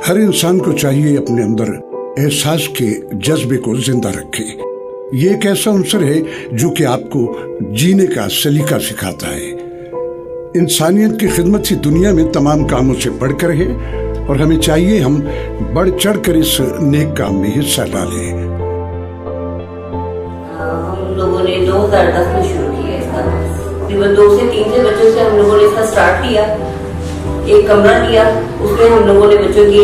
ہر انسان کو چاہیے اپنے اندر احساس کے جذبے کو زندہ رکھے۔ یہ ایک ایسا عنصر ہے جو کہ آپ کو جینے کا سلیقہ سکھاتا ہے۔ انسانیت کی خدمت ہی دنیا میں تمام کاموں سے بڑھ کر ہے، اور ہمیں چاہیے ہم بڑھ چڑھ کر اس نیک کام میں حصہ ڈالیں۔ ہم لوگوں نے 2010 میں شروع کیا اس کا، تقریباً 2 سے 3 بچوں سے ہم لوگوں نے اس کا سٹارٹ کیا۔ ایک کمرہ لیا، اس میں ہم لوگوں نے بچوں کی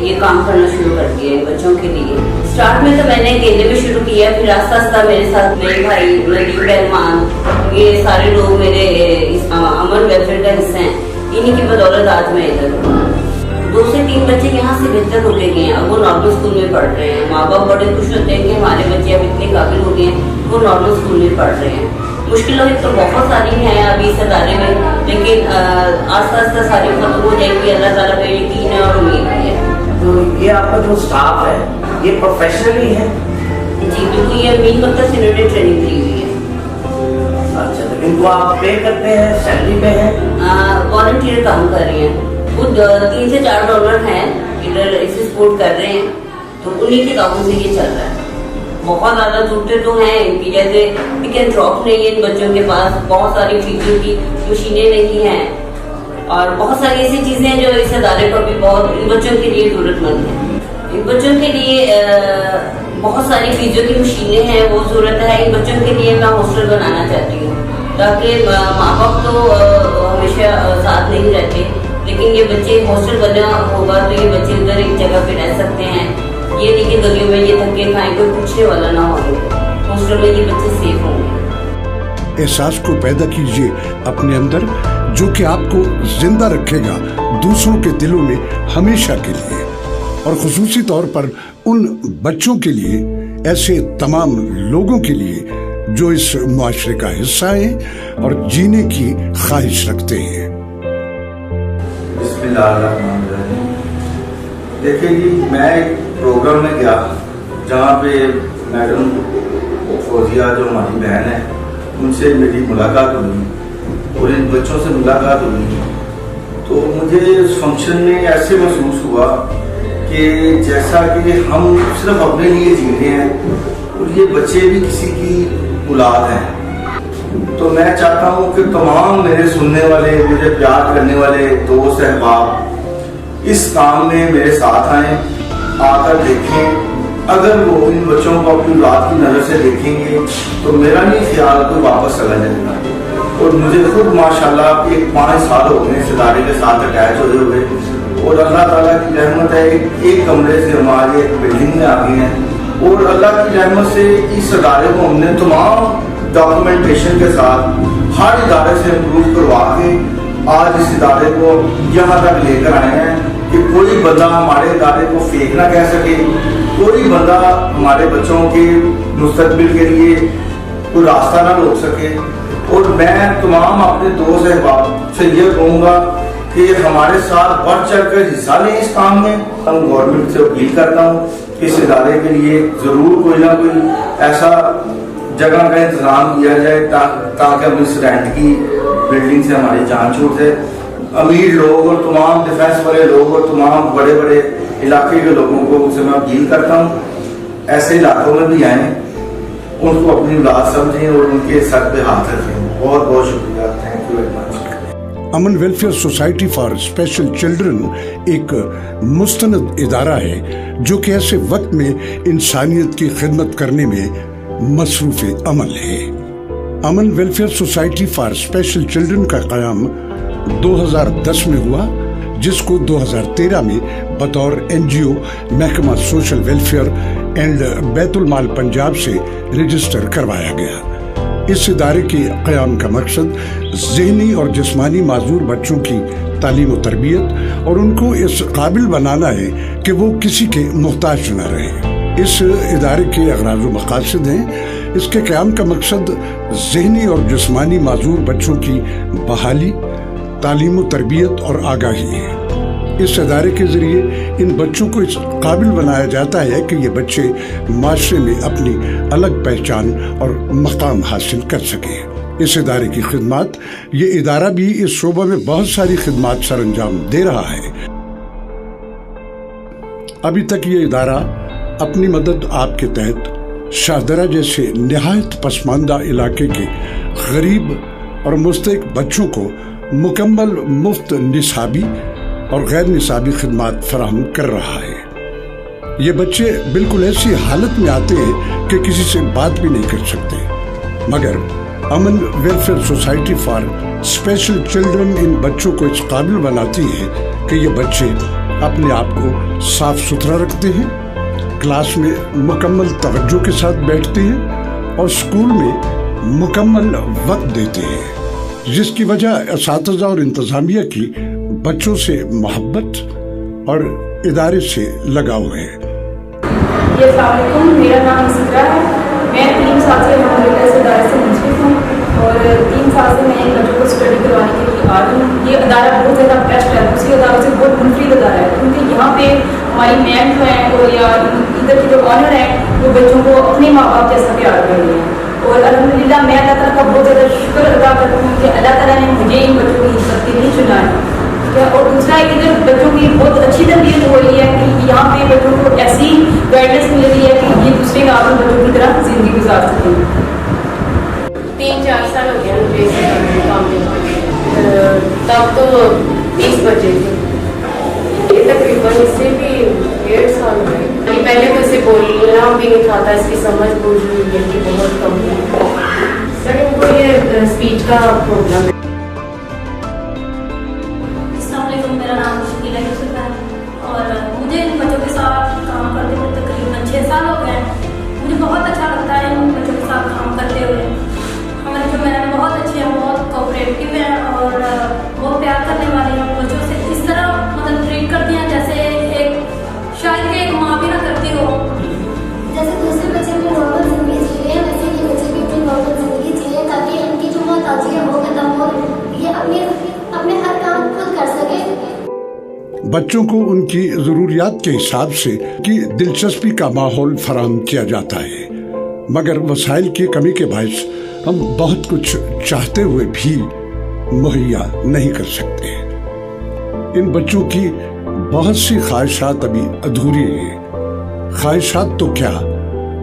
یہ کام کرنا شروع کر دیا ہے بچوں کے لیے۔ سٹارٹ میں تو میں نے اکیلے میں شروع کیا، پھر آہستہ آہستہ میرے ساتھ میرے بھائی ندیم رحمان، یہ سارے لوگ میرے امن ویلفیئر کا حصہ ہیں، انہی کی بدولت آج میں ادھر ہوں۔ 2 سے 3 بچے یہاں سے بہتر ہوتے گئے ہیں، اب وہ نارمل اسکول میں پڑھ رہے ہیں۔ ماں باپ بڑے خوش ہوتے ہیں کہ ہمارے بچے اب اتنے قابل ہو گئے ہیں، وہ نارمل اسکول میں پڑھ رہے ہیں۔ مشکلیں تو بہت ساری ہیں ابھی اس ادارے میں، لیکن آہستہ آہستہ ساری ختم ہو جائے گی، اللہ تعالیٰ پہ یقین ہے اور امید بھی ہے۔ تو یہ آپ کا جو اسٹاف ہے یہ پروفیشنلی ہے؟ جی بالکل، یہ مین مکتب سے انہوں نے ٹریننگ لی ہوئی ہے۔ اچھا، تو ان کو آپ پے کرتے ہیں، سیلری پہ ہیں؟ والنٹیئر کام کر رہے ہیں، خود 3 سے 4 ڈونر ہیں ادھر اسے سپورٹ کر رہے ہیں، تو انہیں کے کاموں سے یہ چل رہا ہے۔ بہت زیادہ ضرورتیں تو ہیں ان کی، جیسے پک اینڈ ڈراپ نہیں ہے ان بچوں کے پاس، بہت ساری چیزوں کی مشینیں نہیں ہیں، اور بہت ساری ایسی چیزیں ہیں جو اس ادارے پر بھی بہت ان بچوں کے لیے ضرورت مند ہے۔ ان بچوں کے لیے بہت ساری چیزوں کی مشینیں ہیں، وہ ضرورت ہے۔ ان بچوں کے لیے میں ہاسٹل بنانا چاہتی ہوں، تاکہ ماں باپ تو ہمیشہ ساتھ نہیں رہتے، لیکن یہ بچے ہاسٹل بنا ہوگا تو یہ بچے ادھر ایک جگہ پہ رہ سکتے ہیں۔ یہ نہیں کہ گلیوں میں یہ تھکے کھائیں، کوئی پوچھنے والا نہ ہو، ہاسٹل میں یہ بچے سیف ہوں گے۔ احساس کو پیدا کیجیے اپنے اندر، جو کہ آپ کو زندہ رکھے گا دوسروں کے دلوں میں ہمیشہ کے لیے، اور خصوصی طور پر ان بچوں کے لیے، ایسے تمام لوگوں کے لیے جو اس معاشرے کا حصہ ہیں اور جینے کی خواہش رکھتے ہیں۔ بسم اللہ الرحمن الرحیم۔ دیکھیں جی، میں ایک پروگرام میں گیا جہاں پہ میڈم فوزیہ جو ہماری بہن ہے ان سے میری ملاقات ہوئی اور ان بچوں سے ملاقات ہوئی، تو مجھے اس فنکشن میں ایسے محسوس ہوا کہ جیسا کہ ہم صرف اپنے لیے جی رہے ہیں اور یہ بچے بھی کسی کی اولاد ہیں۔ تو میں چاہتا ہوں کہ تمام میرے سننے والے، مجھے پیار کرنے والے دوست احباب اس کام میں میرے ساتھ آئیں، آ کر دیکھیں۔ اگر وہ ان بچوں کو اپنی اولاد کی نظر سے دیکھیں گے تو میرا نہیں خیال کوئی واپس چلا جائے گا۔ اور مجھے خود ماشاءاللہ 5 سال ہو گئے اس ادارے کے ساتھ اٹیچ ہوئے، اور اللہ تعالیٰ کی رحمت ہے ایک کمرے سے ہمارے ایک بلڈنگ میں آ گئے ہیں، اور اللہ کی رحمت سے اس ادارے کو ہم نے تمام ڈاکومنٹیشن کے ساتھ ہر ادارے سے امپروو کروا کے آج اس ادارے کو یہاں تک لے کر آئے ہیں کہ کوئی بندہ ہمارے ادارے کو فیک نہ کہہ سکے، کوئی بندہ ہمارے بچوں کے مستقبل کے لیے کوئی راستہ نہ روک سکے۔ اور میں تمام اپنے دوست احباب سے یہ کہوں گا کہ ہمارے ساتھ بڑھ چڑھ کر حصہ لیں اس کام میں۔ ہم گورنمنٹ سے اپیل کرتا ہوں کہ اس ادارے کے لیے ضرور کوئی نہ کوئی ایسا جگہ کا انتظام کیا جائے تاکہ ہم اس رینٹ کی بلڈنگ سے ہماری جان چھوٹ جائے۔ امیر لوگ اور تمام ڈیفینس والے لوگ اور تمام بڑے بڑے علاقے کے لوگوں کو سے میں اپیل کرتا ہوں ایسے علاقوں میں بھی آئیں، ان کو اپنی اولاد سمجھیں اور ان کے سر پہ ہاتھ رکھیں۔ بہت بہت شکریہ، thank you very much. Aman welfare society for special children ایک مستند ادارہ ہے جو کہ ایسے وقت میں انسانیت کی خدمت کرنے میں مصروف عمل ہے۔ امن welfare society for special children کا قیام 2010 میں ہوا، جس کو 2013 میں بطور NGO محکمہ سوشل ویلفیئر اینڈ بیت المال پنجاب سے رجسٹر کروایا گیا۔ اس ادارے کے قیام کا مقصد ذہنی اور جسمانی معذور بچوں کی تعلیم و تربیت اور ان کو اس قابل بنانا ہے کہ وہ کسی کے محتاج نہ رہیں۔ اس ادارے کے اغراض و مقاصد ہیں: اس کے قیام کا مقصد ذہنی اور جسمانی معذور بچوں کی بحالی، تعلیم و تربیت اور آگاہی ہے۔ اس ادارے کے ذریعے ان بچوں کو اس قابل بنایا جاتا ہے کہ یہ بچے معاشرے میں اپنی الگ پہچان اور مقام حاصل کر سکیں۔ اس ادارے کی خدمات، یہ ادارہ بھی اس شعبہ میں بہت ساری خدمات سر انجام دے رہا ہے۔ अभी तक ये इदारा अपनी मदद आपके तहत शाहदरा जैसे निहायत पसमानदा इलाके के गरीब और मुस्तहिक बच्चों को मुकम्मल मुफ्त निसाबी और गैर निसाबी खिदमात फराहम कर रहा है। ये बच्चे बिल्कुल ऐसी हालत में आते हैं कि किसी से बात भी नहीं कर सकते, मगर Aman welfare society for special children इन बच्चों को इस काबिल बनाती है कि ये बच्चे अपने आप को साफ सुथरा रखते हैं, क्लास में मुकम्मल तवज्जो के साथ बैठते हैं और स्कूल में मुकम्मल वक्त देते हैं, जिसकी वजह असातिज़ा और इंतज़ामिया की बच्चों से मोहब्बत और इदारे से लगाव है। अस्सलाम वालेकुम, मेरा नाम सिकरा है। मैं 3 साल से इस इदारे से मुंसलिक हूँ और 3 साल से मैं इन बच्चों को स्टडी करवाने के लिए आ रही हूँ। ये अदारा बहुत ज़्यादा बेस्ट है, दूसरी अदारों से बहुत मुनफरिद अदारा है, क्योंकि यहाँ पे हमारी मैम जो है और या इधर के जो ऑनर हैं वो बच्चों को अपने माँ बाप जैसा प्यार कर रहे हैं। और अल्हम्दुलिल्लाह मैं अल्लाह ताला का बहुत ज़्यादा शुक्र अदा करती हूँ कि अल्लाह ताला ने मुझे इन बच्चों की इज्जत के लिए चुना है। और दूसरा इधर बच्चों की बहुत अच्छी तरबियत हो रही है कि यहाँ पे बच्चों को ऐसी गाइडेंस मिल रही है कि ये दूसरे नाम बच्चों की तरह जिंदगी गुजार सकें। 3-4 साल हो गया मुझे इस काम में, तब तो 20 बच्चे थे, ये तकरीबन इससे भी 1.5 साल हो गए। पहले तो इसे बोलना भी नहीं था, इसकी समझ बूझ भी बहुत कम है। सर इनको ये स्पीच का प्रॉब्लम है। मेरा नाम शकीला यूसुफ है और मुझे इन बच्चों के साथ काम करते हुए तकरीबन 6 साल हो गए हैं। मुझे बहुत अच्छा लगता है इन बच्चों के साथ काम करते हुए। हमारे जो मैडम बहुत अच्छे हैं, बहुत कोऑपरेटिव हैं और बहुत प्यार करने वाले हैं। बच्चों से इस तरह मतलब ट्रीट करती हैं जैसे एक शायद कि एक माँ भी ना करती हो। जैसे दूसरे बच्चे अपनी नॉर्मल जिंदगी जी रहे हैं, वैसे ये बच्चे भी अपनी नॉर्मल जिंदगी जिए ताकि उनकी जो मोहताजी है वो खत्म हो, ये अपने हर काम खुद कर सके। बच्चों को उनकी ज़रूरियात के हिसाब से की दिलचस्पी का माहौल फराहम किया जाता है, मगर वसाइल की कमी के बायस हम बहुत कुछ चाहते हुए भी मुहैया नहीं कर सकते। इन बच्चों की बहुत सी ख्वाहिशात अभी अधूरी हैं। ख्वाहिशात तो क्या,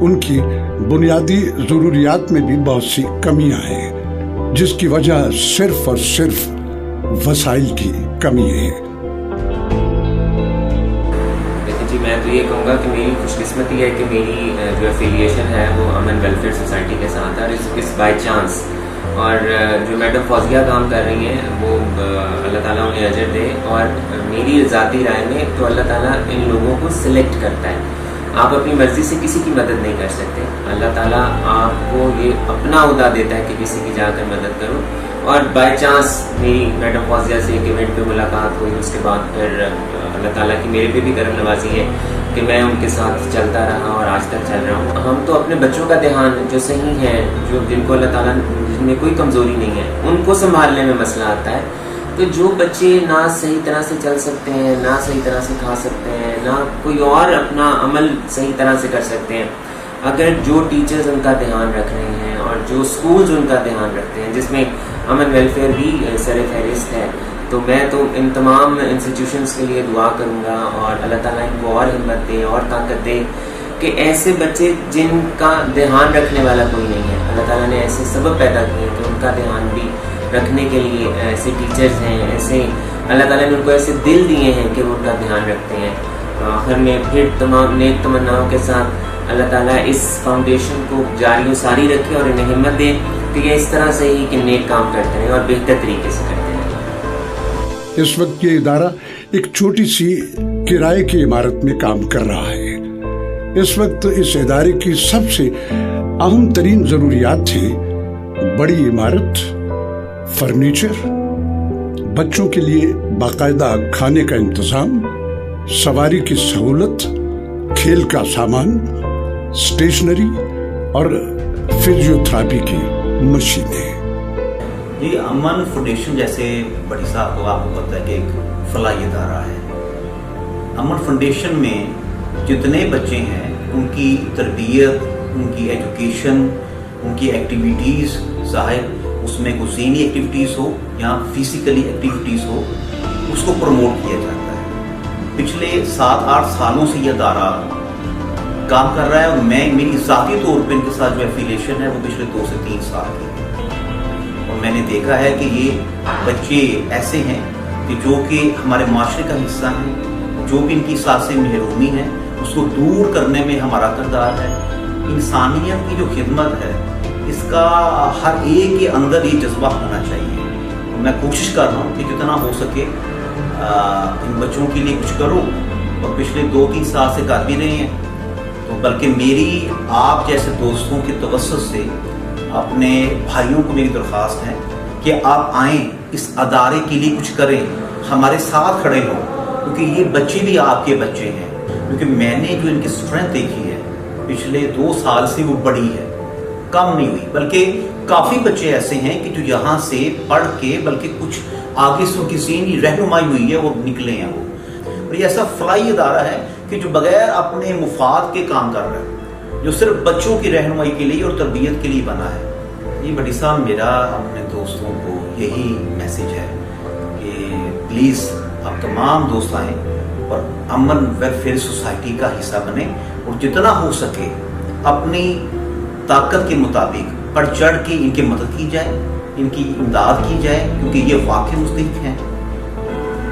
उनकी बुनियादी ज़रूरियात में भी बहुत सी कमियां हैं, जिसकी वजह सिर्फ और सिर्फ वसाइल की कमी है। जी मैं तो ये कहूँगा कि मेरी खुशकिस्मती है कि मेरी जो एफिलिएशन है वो अमन वेलफेयर सोसाइटी के साथ है। और इस बाई चांस और जो मैडम फौजिया काम कर रही हैं वो अल्लाह ताला उन्हें अजर दे। और मेरी ज़ाती राय में तो अल्लाह ताला इन लोगों को सिलेक्ट करता है। आप अपनी मर्ज़ी से किसी की मदद नहीं कर सकते। अल्लाह ताला आपको ये अपना उदा देता है कि किसी की जाकर मदद करो। और बाय चांस मेरी मैडम फौजिया से एक इवेंट पे मुलाकात हुई, उसके बाद फिर अल्लाह ताला की मेरे पे भी करम नवाजी है कि मैं उनके साथ चलता रहा और आज तक चल रहा हूँ। हम तो अपने बच्चों का ध्यान जो सही है, जो जिनको अल्लाह ताला जिनमें कोई कमज़ोरी नहीं है, उनको संभालने में मसला आता है। तो जो बच्चे ना सही तरह से चल सकते हैं, ना सही तरह से खा सकते हैं, ना कोई और अपना अमल सही तरह से कर सकते हैं, अगर जो टीचर्स उनका ध्यान रख रहे हैं और जो स्कूल्स उनका ध्यान रखते हैं, जिसमें अमन वेलफेयर भी सर फहरिस्त है, तो मैं तो इन तमाम इंस्टीट्यूशंस के लिए दुआ करूँगा और अल्लाह ताला इनको और हिम्मत दे और ताकत दे कि ऐसे बच्चे जिनका ध्यान रखने वाला कोई नहीं है, अल्लाह ताला ने ऐसे सबब पैदा किए कि उनका ध्यान भी रखने के लिए ऐसे टीचर्स हैं, ऐसे अल्लाह ताला ने उनको ऐसे दिल दिए हैं कि वो उनका ध्यान रखते हैं। आखिर में फिर तमाम नेक तमन्नाओं के साथ अल्लाह ताला इस फाउंडेशन को जारी और सारी रखे और इन्हें हिम्मत दे कि ये इस तरह से ही कि नेक काम करते रहें और बेहतर तरीके से करते रहें। इस वक्त ये इदारा एक छोटी सी किराए की इमारत में काम कर रहा है। इस वक्त इस इदारे की सबसे अहम तरीन जरूरियात थी बड़ी इमारत, फर्नीचर, बच्चों के लिए बाकायदा खाने का इंतजाम, सवारी की सहूलत, खेल का सामान, स्टेशनरी और फिजियोथेरेपी की मशीनें। ये अमन फाउंडेशन जैसे बड़ी साहब को आपको पता है कि एक फलाही इदारा है। अमन फाउंडेशन में जितने बच्चे हैं उनकी तरबियत, उनकी एजुकेशन, उनकी एक्टिविटीज़, चाहे उसमें कोई ज़हनी एक्टिविटीज़ हो या फिज़िकली एक्टिविटीज़ हो, उसको प्रमोट किया जाता है। पिछले 7-8 सालों से ये अदारा काम कर रहा है, और मेरी ज़ाती तौर पे इनके साथ जो एफिलिएशन है वो पिछले 2 से 3 साल की है। और मैंने देखा है कि ये बच्चे ऐसे हैं कि जो कि हमारे माशरे का हिस्सा हैं, जो भी इनकी सांसें महरूमी है उसको दूर करने में हमारा किरदार है। इंसानियत की जो खिदमत है इसका हर एक के अंदर ये जज्बा होना चाहिए। मैं कोशिश कर रहा हूँ कि जितना हो सके इन बच्चों के लिए कुछ करूँ, और पिछले 2-3 साल से कर भी रहे हैं। तो बल्कि मेरी आप जैसे दोस्तों की तवज्जो से अपने भाइयों को मेरी दरख्वास्त है कि आप आएँ, इस अदारे के लिए कुछ करें, हमारे साथ खड़े हों, क्योंकि ये बच्चे भी आपके बच्चे हैं। क्योंकि मैंने जो इनकी स्ट्रेंथ देखी है पिछले 2 साल से वो बड़ी है, कम नहीं हुई। बल्कि काफ़ी बच्चे ऐसे हैं कि जो यहाँ से पढ़ के बल्कि कुछ आगे से उनकी ज़हनी रहनुमाई हुई है, वो निकले हैं वो। और ये ऐसा फलाई अदारा है कि जो बगैर अपने मुफाद के काम कर रहा है, जो सिर्फ बच्चों की रहनुमाई के लिए और तरबियत के लिए बना है। ये बड़ी साहब मेरा अपने दोस्तों को यही मैसेज है कि प्लीज़ आप तमाम दोस्त आएँ और अमन वेलफेयर सोसाइटी का हिस्सा बने, और जितना हो सके अपनी ताकत के मुताबिक बढ़ चढ़ के इनकी मदद की जाए, इनकी इमदाद की जाए, क्योंकि ये वाकई मुस्तहिक हैं।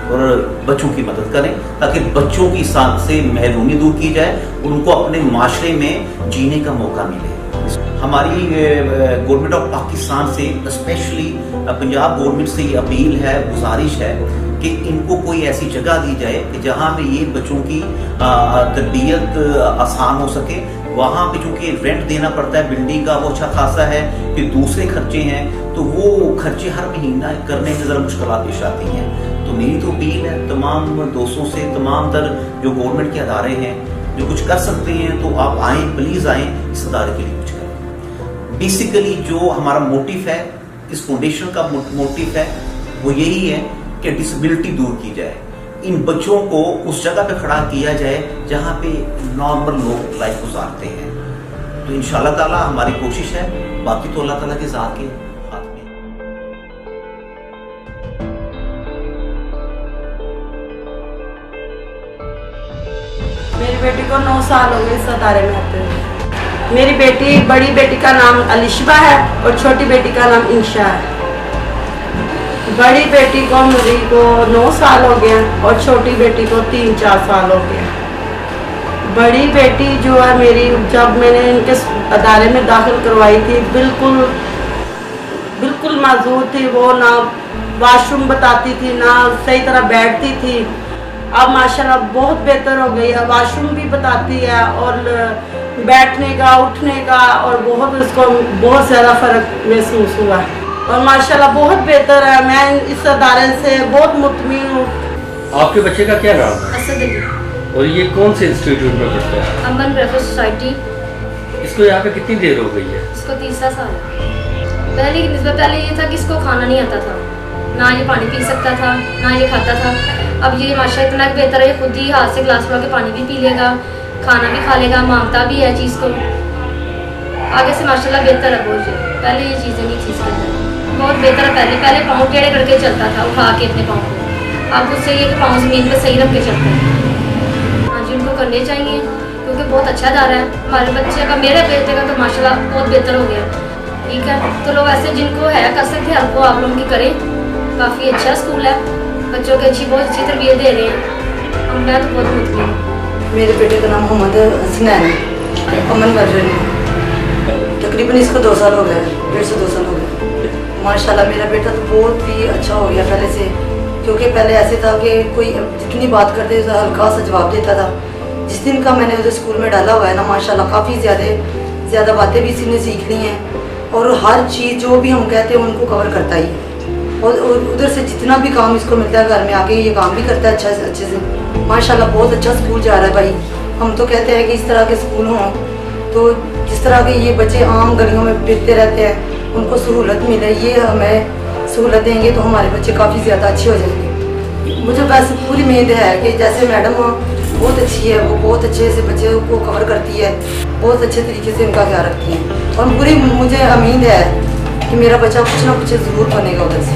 और बच्चों की मदद करें ताकि बच्चों की साथ से महरूमी दूर की जाए और उनको अपने माशरे में जीने का मौका मिले। हमारी गवर्नमेंट ऑफ पाकिस्तान से, स्पेशली पंजाब गवर्नमेंट से ये अपील है, गुजारिश है कि इनको कोई ऐसी जगह दी जाए कि जहाँ पे ये बच्चों की तरबियत आसान हो सके। वहाँ पे चूँकि रेंट देना पड़ता है बिल्डिंग का, वो अच्छा खासा है, कि दूसरे खर्चे हैं, तो वो खर्चे हर महीना करने में ज़रा मुश्किलात पेश आती हैं। तो मेरी तो अपील है तमाम दोस्तों से, तमाम तर जो गवर्नमेंट के अदारे हैं जो कुछ कर सकते हैं, तो आप आएँ, प्लीज़ आएँ, इस अदारे के लिए कुछ करें। बेसिकली जो हमारा मोटिव है, इस फाउंडेशन का मोटिव है, वो यही है कि डिसेबिलिटी दूर की जाए, इन बच्चों को उस जगह पे खड़ा किया जाए जहाँ पे नॉर्मल लोग लाइफ गुजारते हैं। तो इंशाल्लाह ताला हमारी कोशिश है, बाकी तो अल्लाह ताला के ज़ात के हाथ में। मेरी बेटी को 9 साल हो गए इस अदारे में आते हुए। मेरी बेटी, बड़ी बेटी का नाम अलिशबा है और छोटी बेटी का नाम इंशा है। बड़ी बेटी को मेरी को 9 साल हो गए और छोटी बेटी को 3-4 साल हो गए। बड़ी बेटी जो है मेरी, जब मैंने इनके अदारे में दाखिल करवाई थी, बिल्कुल माजूर थी। वो ना वॉशरूम बताती थी, ना सही तरह बैठती थी। अब माशाल्लाह बहुत बेहतर हो गई है, वॉशरूम भी बताती है और बैठने का, उठने का, और बहुत उसको बहुत ज़्यादा फ़र्क महसूस हुआ है और माशाल्लाह बहुत बेहतर है। मैं इस अदारे से बहुत मुतमिन हूँ। आपके बच्चे का क्या नाम है? असद अली। और ये कौन से इंस्टीट्यूट में पढ़ता है? अमन वेलफेयर सोसाइटी। इसको यहाँ पे कितनी देर हो गई है? इसको 3 साल है। पहले की निस्बत पहले ये था कि इसको खाना नहीं आता था, ना ये पानी पी सकता था, ना ये खाता था। अब ये माशा इतना बेहतर है, खुद ही हाथ से गिलास उठा के पानी भी पी लेगा, खाना भी खा लेगा, मांगता भी है चीज़ को। आगे से माशाल्लाह बेहतर है बहुत। पहले ये चीज़ें नहीं थी इसके अंदर, बहुत बेहतर है। पहले पाँव टेढ़े करके चलता था, उठा के अपने पाँव को। अब उससे ये कि पाँव ज़मीन पे सही रख के चलते हैं। हाँ जी, उनको करने चाहिए क्योंकि बहुत अच्छा अदारा है। हमारे बच्चे का, मेरे बेटे का तो माशाल्लाह बहुत बेहतर हो गया। ठीक है, तो लोग ऐसे जिनको है कर सकते हैं, आपको आप लोग की करें। काफ़ी अच्छा स्कूल है, बच्चों की बहुत अच्छी तरबियत दे रहे हैं। हम मैं तो बहुत मुतमिन हूँ। मेरे बेटे का नाम मोहम्मद हसनैन है, अमन वर्जन है। तकरीबन इसको 2 साल हो गए, 1.5 से 2 साल हो गए। माशाल्लाह मेरा बेटा तो बहुत ही अच्छा हो गया पहले से, क्योंकि पहले ऐसे था कि कोई जितनी बात करते तो हल्का सा जवाब देता था। जिस दिन का मैंने उधर स्कूल में डाला हुआ है ना, माशाल्लाह काफ़ी ज़्यादा बातें भी इसी ने सीख ली हैं, और हर चीज़ जो भी हम कहते हैं उनको कवर करता ही। और उधर से जितना भी काम इसको मिलता है घर में आके ये काम भी करता है अच्छे से। माशाल्लाह बहुत अच्छा स्कूल जा रहा है भाई। हम तो कहते हैं कि इस तरह के स्कूल हों, तो जिस तरह के ये बच्चे आम गलियों में फिरते रहते हैं उनको सहूलत मिले, ये हमें सहूलत देंगे तो हमारे बच्चे काफ़ी ज़्यादा अच्छे हो जाएंगे। मुझे वैसे पूरी उम्मीद है कि जैसे मैडम बहुत अच्छी है, वो बहुत अच्छे से बच्चे को कवर करती है, बहुत अच्छे तरीके से उनका ख्याल रखती है, और पूरी मुझे उम्मीद है कि मेरा बच्चा कुछ ना कुछ ज़रूर बनेगा उधर से।